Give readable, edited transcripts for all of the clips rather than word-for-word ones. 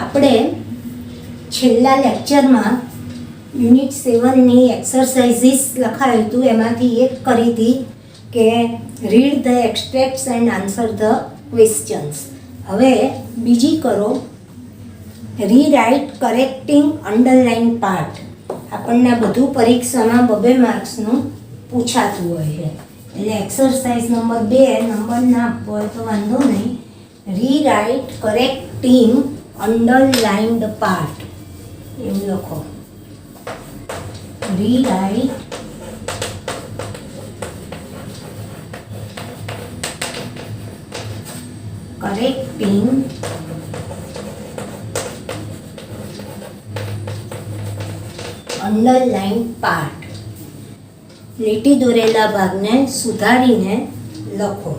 આપણે છેલ્લા લેક્ચરમાં યુનિટ 7ની એક્સરસાઇઝીસ લખાયું હતું, એમાંથી એક કરી હતી કે read the extracts and answer the questions. હવે બીજી કરો, રીરાઇટ કરેક્ટિંગ અંડરલાઇન પાર્ટ. આપણને બધું પરીક્ષામાં 2 માર્ક્સનું પૂછાતું હોય છે, એટલે એક્સરસાઇઝ નંબર 2 નંબર ના આપવો હોય તો વાંધો નહીં. રીરાઇટ કરેક્ટિંગ અંડરલાઇન્ડ પાર્ટ એવું લખો. Rewrite correcting underline part. લીટી દોરેલા ભાગને સુધારીને લખો.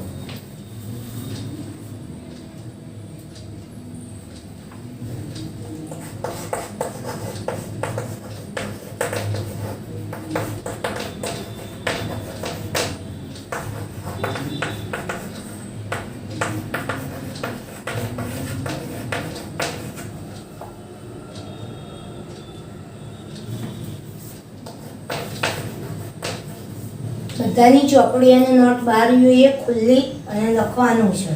બધાની ચોપડી અને નોટ બહાર જોઈએ, ખુલ્લી, અને લખવાનું છે.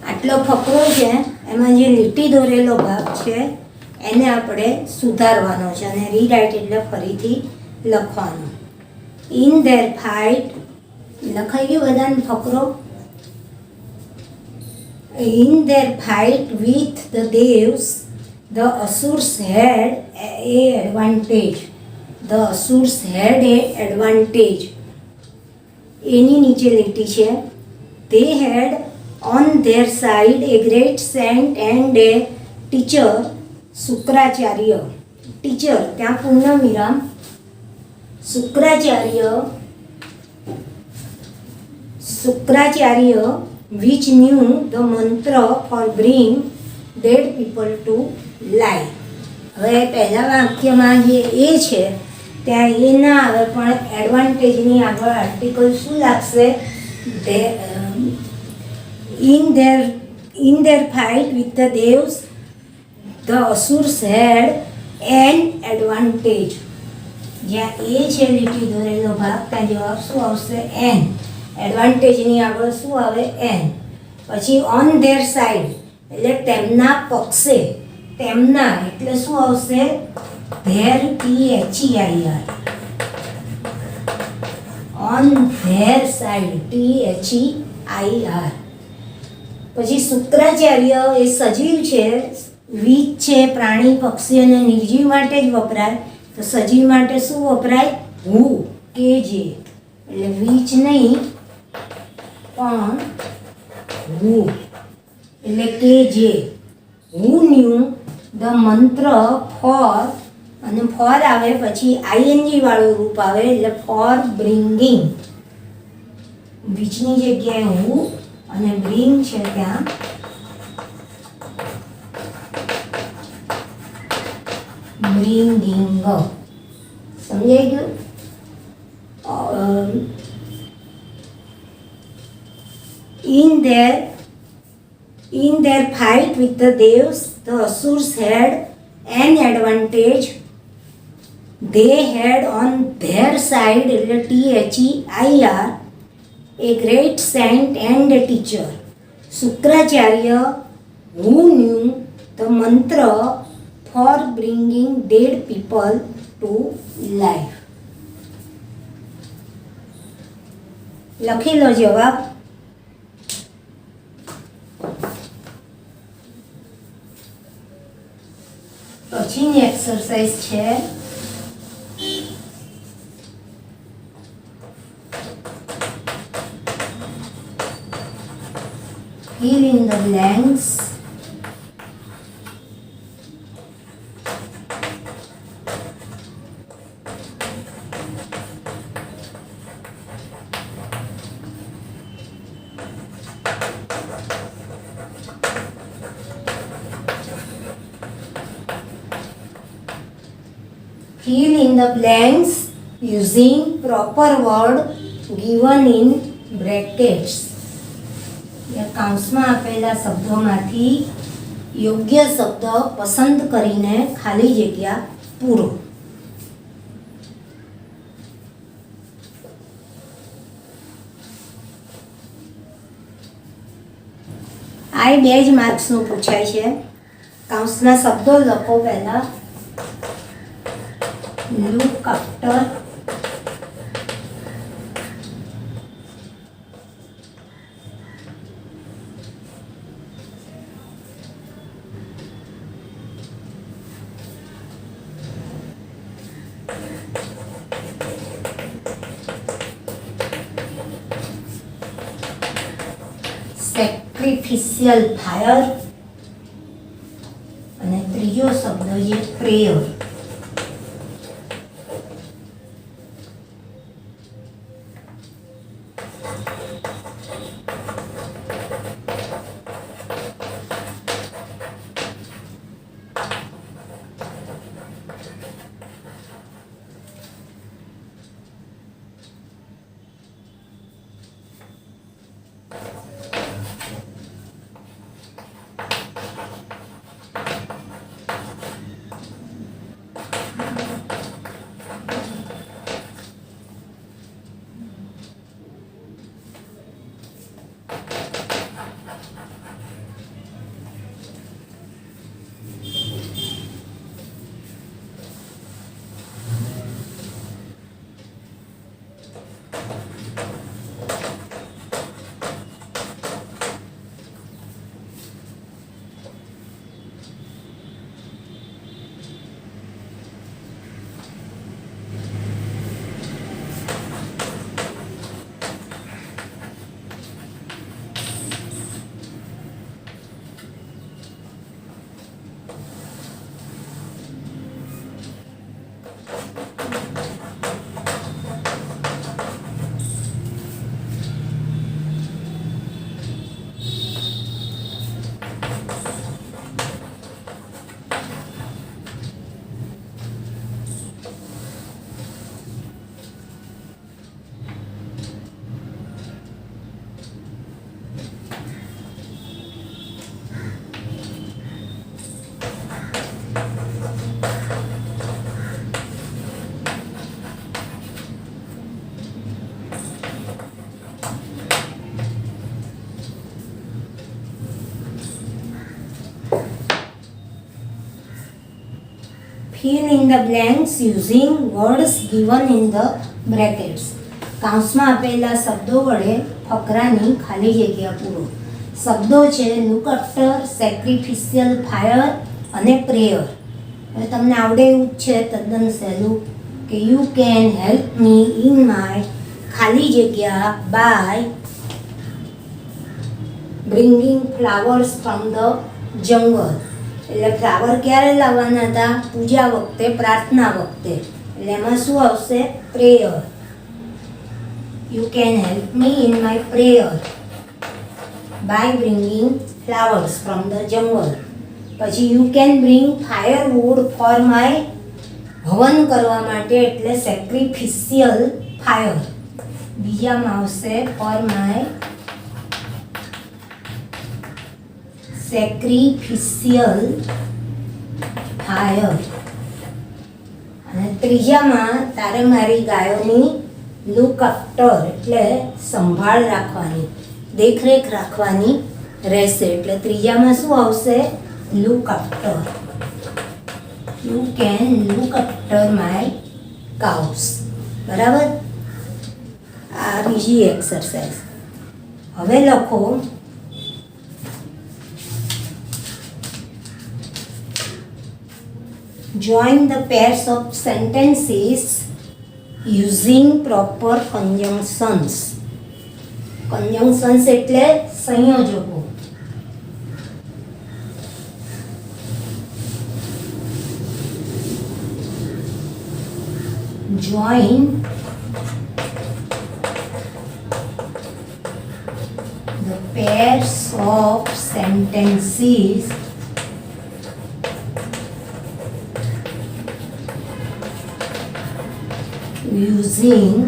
આટલો ફકરો છે, એમાં જે લીટી દોરેલો ભાગ છે એને આપણે સુધારવાનો છે, અને રીરાઇટ એટલે ફરીથી લખવાનો. ઇન ધેર ફાઇટ લખાઈ ગયું બધાને ફકરો. In their fight with the devs the asurs had a advantage. The asurs had a advantage. એની નીચે લીટી છે, they had on their side a great saint and a teacher, Shukracharya. Teacher ત્યાં પૂર્ણ વિરામ, Shukracharya which knew the mantra for bring dead people to life. હવે પહેલા વાક્યમાં જે એ છે ત્યાં એ ના આવે, પણ એડવાન્ટેજની આગળ આર્ટિકલ શું લાગશે? In their fight with the devs, the asurs had an advantage. જ્યાં એ છે લીટી દોરેલો ભાગ, ત્યાં જવાબ શું આવશે? એન. એડવાન્ટેજની આગળ શું આવે? એન. પછી ઓન ધેર સાઇડ એટલે તેમના પક્ષે, તેમના એટલે શું આવશે? There THEIR. On there side, THEIR. પછી શુક્રાચાર્ય એ સજીવ છે, વીજ છે, પ્રાણી પક્ષી અને નિર્જીવ માટે જ વપરાય. તો સજીવ માટે શું વપરાય? હુ, કે જે. એટલે વીજ નહીં પણ હુ એટલે કે જે. હુ ન્યુ ધ મંત્ર ફોર, અને ફોર આવે પછી આઈએનજી વાળું રૂપ આવે એટલે ફોર બ્રિંગિંગ. વીજની જગ્યાએ હુ અને બ્રિંગ છે ત્યાં બ્રિંગિંગ. સમજાઈ ગયું? In their fight with the devs, the Asurs had an advantage. They had on their side, THEIR, a great saint and a teacher, Shukracharya, who knew the mantra for bringing dead people to life. લખી લો જવાબ. પછીની exercise છે fill in the blanks. Fill in the blanks using proper word given in brackets. કાઉન્સમાં આપેલા શબ્દોમાંથી યોગ્ય શબ્દ પસંદ કરીને ખાલી જગ્યા પૂરો. આ 2 જ માર્ક્સનું પૂછાય છે. કાઉન્સના શબ્દો લખો. પહેલા look after, sacrificial fire, અને ત્રીજો શબ્દ છે prayer. Fill in the blanks using words given in the brackets. કાઉન્સમાં આપેલા શબ્દો વડે ફકરાની ખાલી જગ્યા પૂરો. શબ્દો છે લુક આફ્ટર, સેક્રિફિશિયલ, ફાયર અને પ્રેયર. હવે તમને આવડે એવું જ છે તદ્દન સહેલું કે you can help me in my ખાલી જગ્યા by bringing flowers from the jungle. એટલે ફ્લાવર ક્યારે લાવવાના હતા? પૂજા વખતે, પ્રાર્થના વખતે. એટલે એમાં શું આવશે? Prayer. You can help me in my prayer by bringing flowers from the jungle. પછી you can bring firewood for my, હવન કરવા માટે એટલે સેક્રિફિશિયલ ફાયર. બીજામાં આવશે ફોર માય સેક્રિફિશિયલ ફાયર. અને ત્રીજામાં તારે મારી ગાયોની લુક આફ્ટર એટલે સંભાળ રાખવાની, દેખરેખ રાખવાની રહેશે. એટલે ત્રીજામાં શું આવશે? Look after. You can look after my cows. બરાબર? આ બીજી એક્સરસાઇઝ. હવે લખો join the pairs of sentences using proper conjunctions. conjunctions એટલે સંયોજકો. join the pairs of sentences using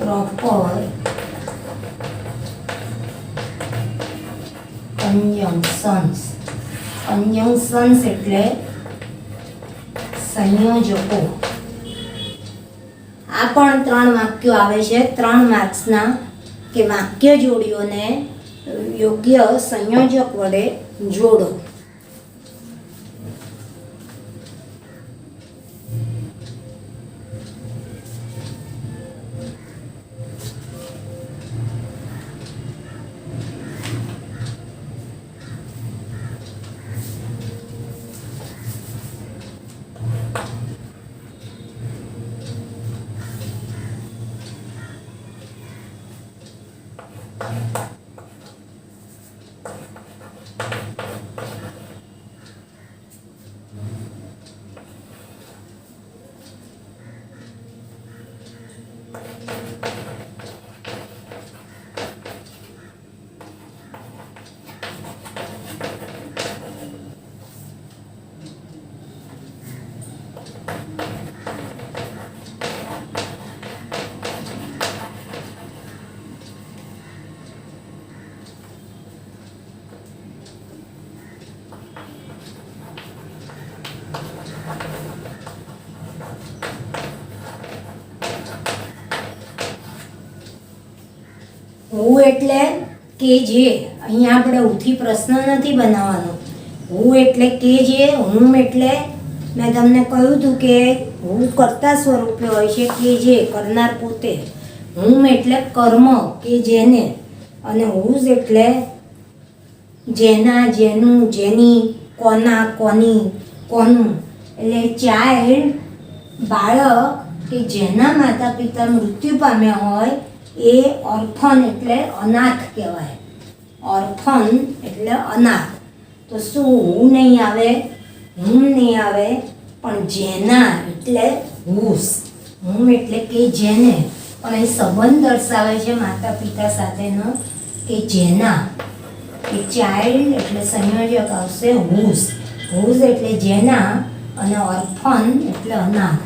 proper conjunctions. conjunctions એટલે સંયોજકો. આ પણ 3 વાક્યો આવે છે 3 માર્ક્સના, કે વાક્ય જોડીઓને યોગ્ય સંયોજક વડે જોડો. હું એટલે કે જે. અહીંયા આપણે ઉથી પ્રશ્ન નથી બનાવવાનો. હું એટલે કે જે, હું એટલે મેં તમને કહ્યું હતું કે હું કર્તા સ્વરૂપે હોય છે, કે જે કરનાર પોતે. હું એટલે કર્મ, કે જેને. અને હુઝ એટલે જેના, જેનું, જેની, કોના, કોની, કોનું. એટલે ચાઇલ્ડ બાળક કે જેના માતા પિતા મૃત્યુ પામ્યા હોય એ ઓર્ફન એટલે અનાથ કહેવાય. ઓર્ફન એટલે અનાથ. તો શું હું નહીં આવે? હું નહીં આવે, પણ જેના એટલે હુઝ. હું એટલે કે જેને, પણ એ સંબંધ દર્શાવે છે માતા પિતા સાથેનો, કે જેના. એ ચાઇલ્ડ એટલે સંયોજક આવશે હુઝ. હુઝ એટલે જેના, અને ઓર્ફન એટલે અનાથ.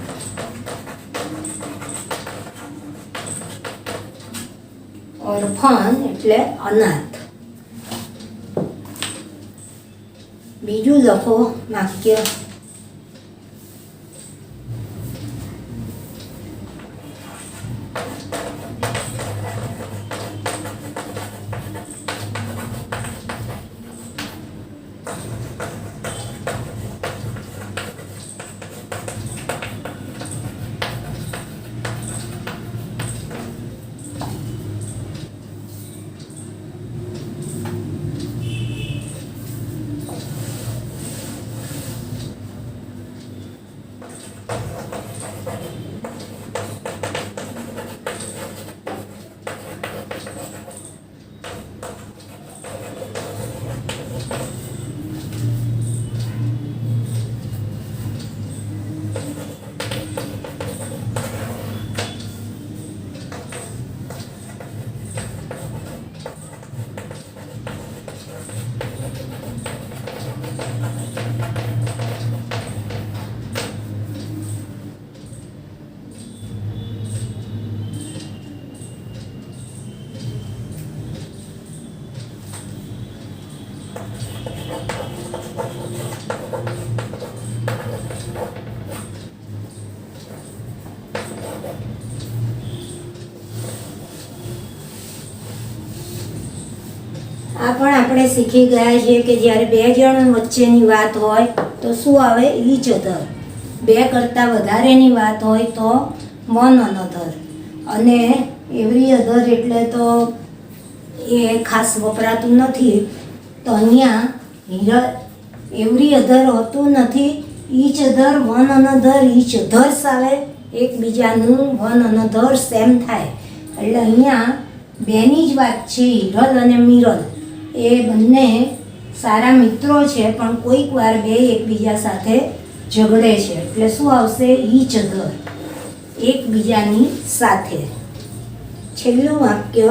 ઓર્ફન એટલે અનાથ. બીજું લખો વાક્ય. આપણે શીખી ગયા છીએ કે જ્યારે બે જણ વચ્ચેની વાત હોય તો શું આવે? Each other. બે કરતાં વધારેની વાત હોય તો વન અનધર. અને એવરી અધર એટલે તો એ ખાસ વપરાતું નથી. તો અહીંયા એવરી અધર હોતું નથી. Each other, one another, each others આવે. એકબીજાનું વન અનધર સેમ થાય. એટલે અહીંયા બેની જ વાત છે. હિરલ અને મિરલ એ બંને સારા મિત્રો છે, પણ કોઈક વાર બે એકબીજા સાથે ઝઘડે છે. એટલે શું આવશે? ઈચ અધર, એકબીજાની સાથે. છેલ્લું વાક્ય,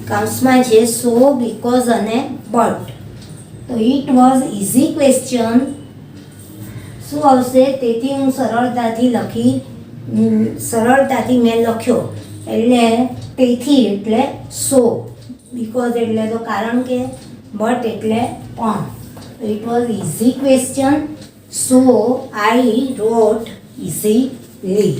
કૌંસમાં છે સો, બીકોઝ અને બટ. તો ઇટ વોઝ ઇઝી ક્વેશ્ચન. શું આવશે? તેથી હું સરળતાથી મેં લખ્યો. એટલે તેથી એટલે સો, બીકોઝ એટલે તો કારણ કે, બટ એટલે પણ. તો it was easy question, so I wrote easily.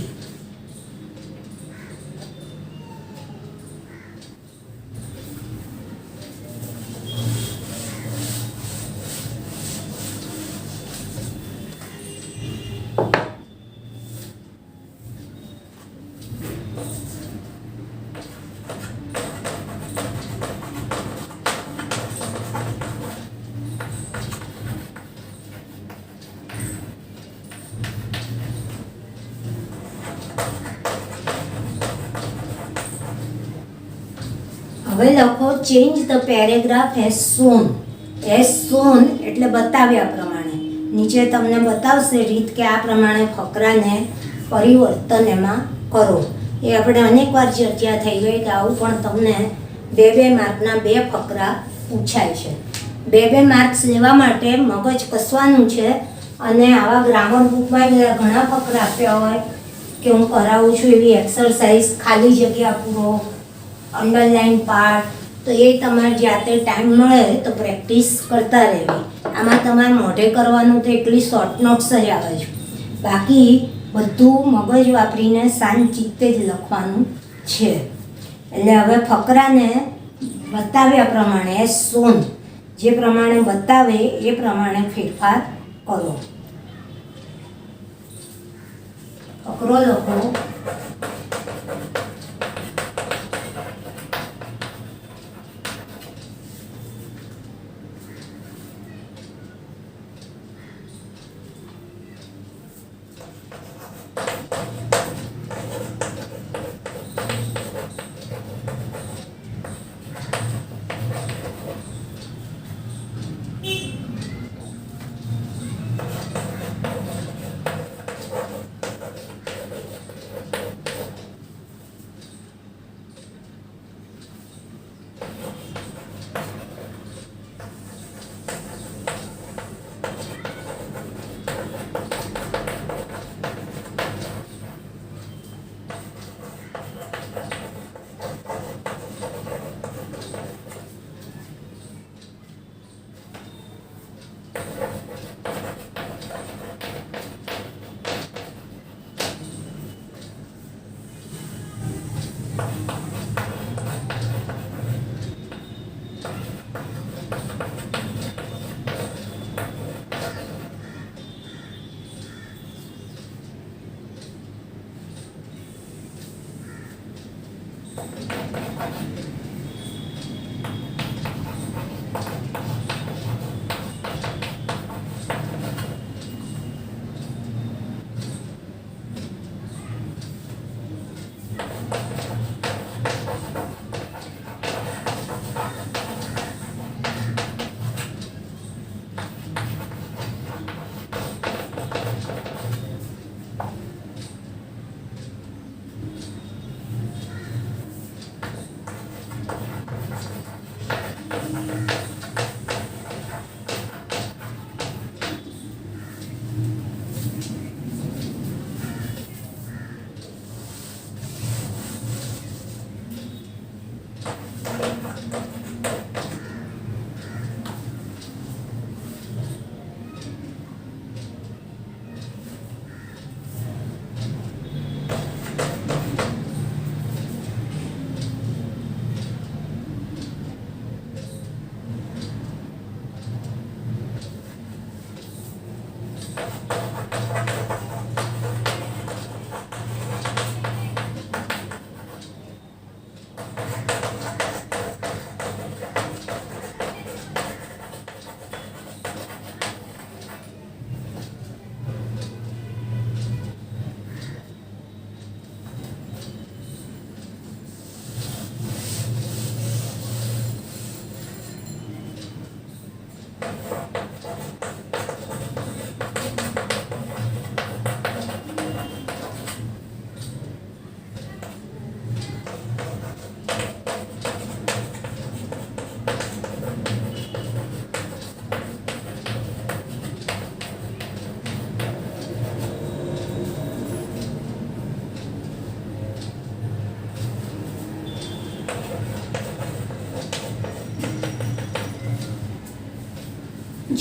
હવે લખો change the paragraph as shown. As shown એટલે બતાવ્યા પ્રમાણે. નીચે તમને બતાવશે રીત કે આ પ્રમાણે ફકરાને પરિવર્તન એમાં કરો. એ આપણે અનેકવાર ચર્ચા થઈ ગઈ કે આવું પણ તમને 2 માર્કના 2 ફકરા પૂછાય છે. 2 માર્ક્સ લેવા માટે મગજ કસવાનું છે. અને આવા ગ્રામર બુકમાં ઘણા ફકરા આપ્યા હોય કે હું કરાવું છું એવી એક્સરસાઇઝ, ખાલી જગ્યા પૂરો, અંડરલાઇન પાર્ટ, તો એ તમારે જાતે ટાઈમ મળે તો પ્રેક્ટિસ કરતા રહેવી. આમાં તમારે મોઢે કરવાનું તો એટલી શોર્ટ નોટ્સ જ આવે છે. બાકી બધું મગજ વાપરીને શાંત ચિત્તે જ લખવાનું છે. એટલે હવે ફકરાને બતાવ્યા પ્રમાણે એઝ શોન, જે પ્રમાણે બતાવે એ પ્રમાણે ફેરફાર કરો. ફકરો લખો.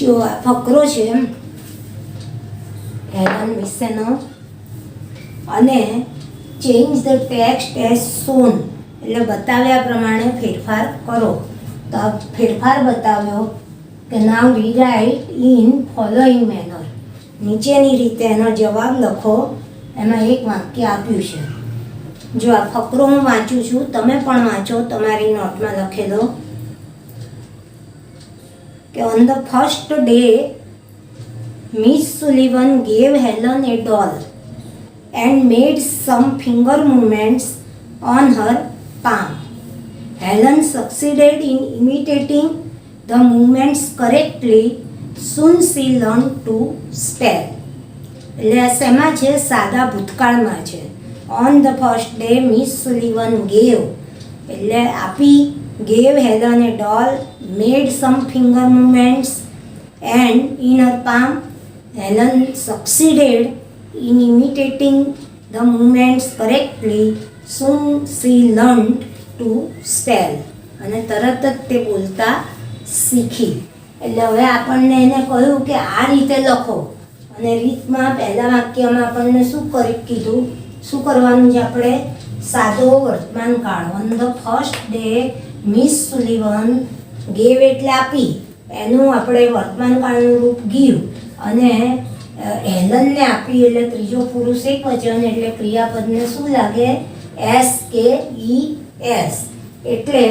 જો આ ફકરો છે હેલન વિશેનો, અને change the text as shown એટલે બતાવ્યા પ્રમાણે ફેરફાર કરો. તો આ ફેરફાર બતાવ્યો કે નાવ રીરાઇટ ઇન ફોલોઈંગ મેનર, નીચેની રીતે એનો જવાબ લખો. એમાં એક વાક્ય આપ્યું છે. જો આ ફકરો હું વાંચું છું, તમે પણ વાંચો, તમારી નોટમાં લખેલો કે on the first day miss Sullivan gave Helen a doll and made some finger movements on her palm. Helen succeeded in imitating the movements correctly. Soon she learned to spell. એટલે આ શેમાં છે? સાદા ભૂતકાળમાં છે. On the first day miss Sullivan gave એટલે આપી, gave Helen a doll, made some finger movements and in her palm. Helen succeeded in imitating the movements correctly. Soon she learned to spell. અને તરત જ તે બોલતા શીખી. એટલે હવે આપણને એને કહ્યું કે આ રીતે લખો, અને રીતમાં પહેલા વાક્યમાં આપણને શું કીધું, શું કરવાનું છે આપણે? સાદો વર્તમાન કાળ. On the first day miss Sullivan gave એટલે આપી, એનું આપણે વર્તમાન કાળનું રૂપ ગીવ, અને હેલનને આપી એટલે ત્રીજો પુરુષ એકવચન એટલે ક્રિયાપદને શું લાગે? SKES. એટલે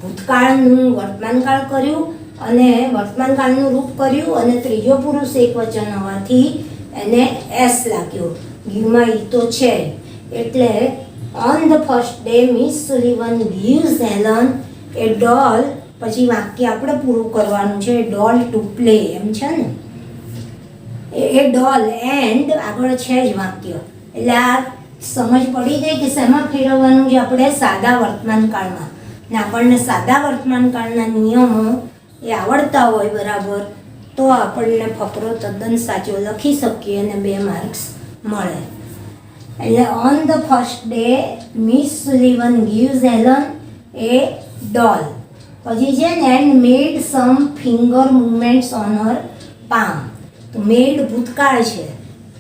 ભૂતકાળનું વર્તમાનકાળ કર્યું અને વર્તમાનકાળનું રૂપ કર્યું, અને ત્રીજો પુરુષ એકવચન હોવાથી એને S લાગ્યો. ગીવમાં ઈ તો છે. એટલે on the first day miss Sullivan gives Helen a doll, પછી વાક્ય આપણે પૂરું કરવાનું છે, ડોલ ટુ પ્લે, એમ છે ને, એ ડોલ એન્ડ આગળ છે જ વાક્ય. એટલે આ સમજ પડી ગઈ કે શેમાં ફેરવવાનું છે આપણે? સાદા વર્તમાન કાળમાં. ને આપણને સાદા વર્તમાન કાળના નિયમો એ આવડતા હોય બરાબર, તો આપણને ફકરો તદ્દન સાચો લખી શકીએ અને 2 માર્ક્સ મળે. એટલે on the first day miss Sullivan gives Helen a doll, પછી છે ને and made some finger movements on her palm. તો મેડ ભૂતકાળ છે,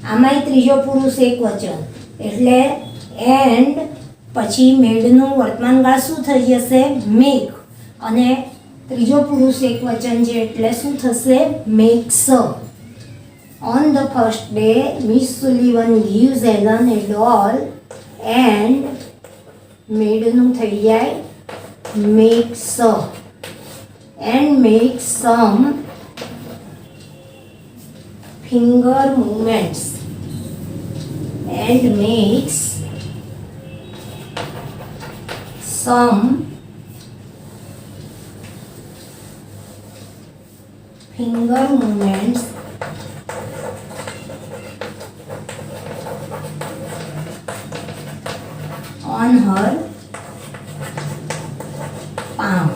આમાંય ત્રીજો પુરુષ એકવચન, એટલે એન્ડ પછી મેડનું વર્તમાનકાળ શું થઈ જશે? મેક, અને ત્રીજો પુરુષ એકવચન છે એટલે શું થશે? Makes. On the first day miss Sullivan gives Helen a doll and મેડનું થઈ જાય makes, and makes some finger movements and makes some finger movements on her palm.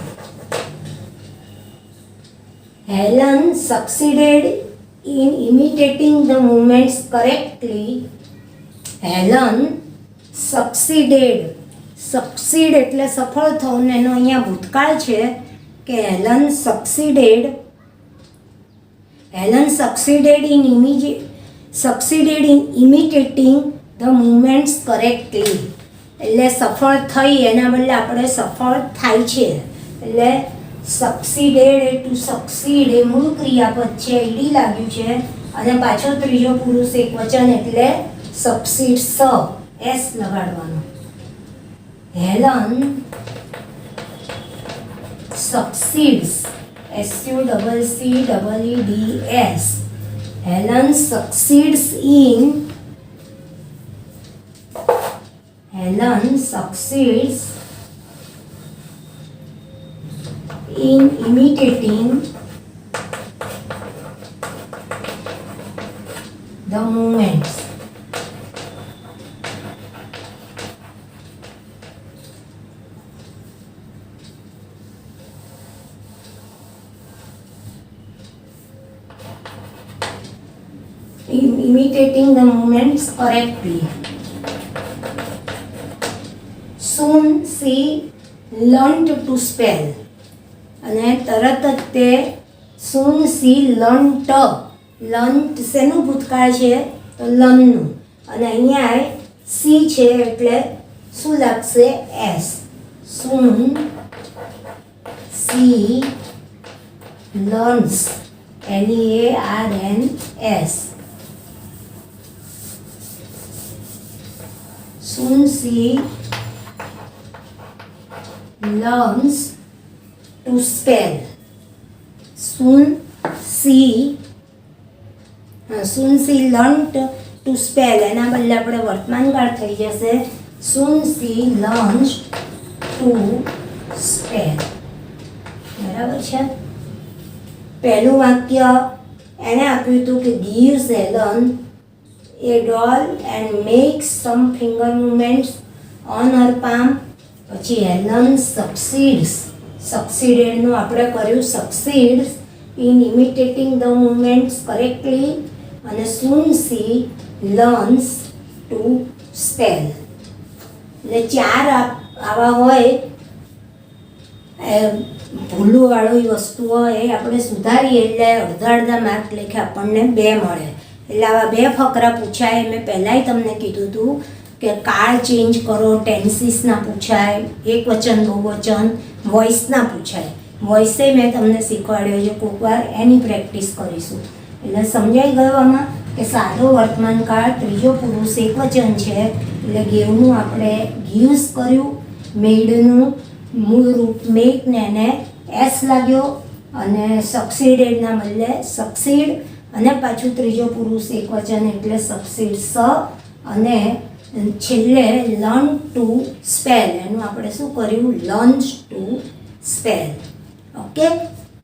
Helen succeeded in imitating the movements correctly. Helen succeeded. Succeed એટલે સફળ થવું, એનો અહીંયા ભૂતકાળ છે કે Helen succeeded. Helen succeeded in imitating the movements correctly. એટલે સફળ થઈ, એના બદલે આપણે સફળ થાય છે. એટલે સક્સીડેડ ટુ સક્સીડ એ મૂળ ક્રિયાપદ છે, ઈડી લાગ્યું છે, અને પાછો ત્રીજો પુરુષ એકવચન એટલે સક્સીડ્સ, S લગાડવાનો. Helen succeeds, SUCCEEDS. Helen succeeds in imitating the movements. Imitating the movements correctly. Soon she learned to spell. અને તરત જ તે soon she learnt. learnt શેનું ભૂતકાળ છે તો લર્નનું, અને અહીંયા સી છે એટલે શું લાગશે S. soon she learns, LEARNS. soon she learns to spell. soon she learnt to spell, એના બદલે આપણે વર્તમાનકાળ થઈ જશે soon she learns to spell. બરાબર છે. પહેલું વાક્ય એણે આપ્યું હતું કે gives Helen a doll and makes some finger movements on her palm. પછી Helen succeeded નું આપણે કર્યું succeeds in imitating the movements correctly, અને soon she learns to spell. એટલે ચાર આવા હોય ભૂલોવાળી વસ્તુ હોય એ આપણે સુધારીએ એટલે અડધા માર્ક લેખે આપણને 2 મળે. એટલે આવા 2 ફકરા પૂછાય. મેં પહેલાંય તમને કીધું હતું કે કાળ ચેન્જ કરો, ટેન્સીસના પૂછાય, એક વચન બહુવચન, વોઇસના પૂછાય. વોઇસે મેં તમને શીખવાડ્યો છે, કોઈક વાર એની પ્રેક્ટિસ કરીશું. એટલે સમજાઈ ગયો આમાં કે સાદો વર્તમાનકાળ, ત્રીજો પુરુષ એક વચન છે એટલે ગેવનું આપણે ગીવ્સ કર્યું, મેડનું મૂળ રૂપ મેકને એને એસ લાગ્યો, અને સક્સીડેડના બદલે સક્સીડ, અને પાછું ત્રીજો પુરુષ એક વચન એટલે સક્સીડ સ, અને છેલ્લે લર્ન ટુ સ્પેલ એનું આપણે શું કર્યું લર્ન્સ ટુ સ્પેલ. ઓકે.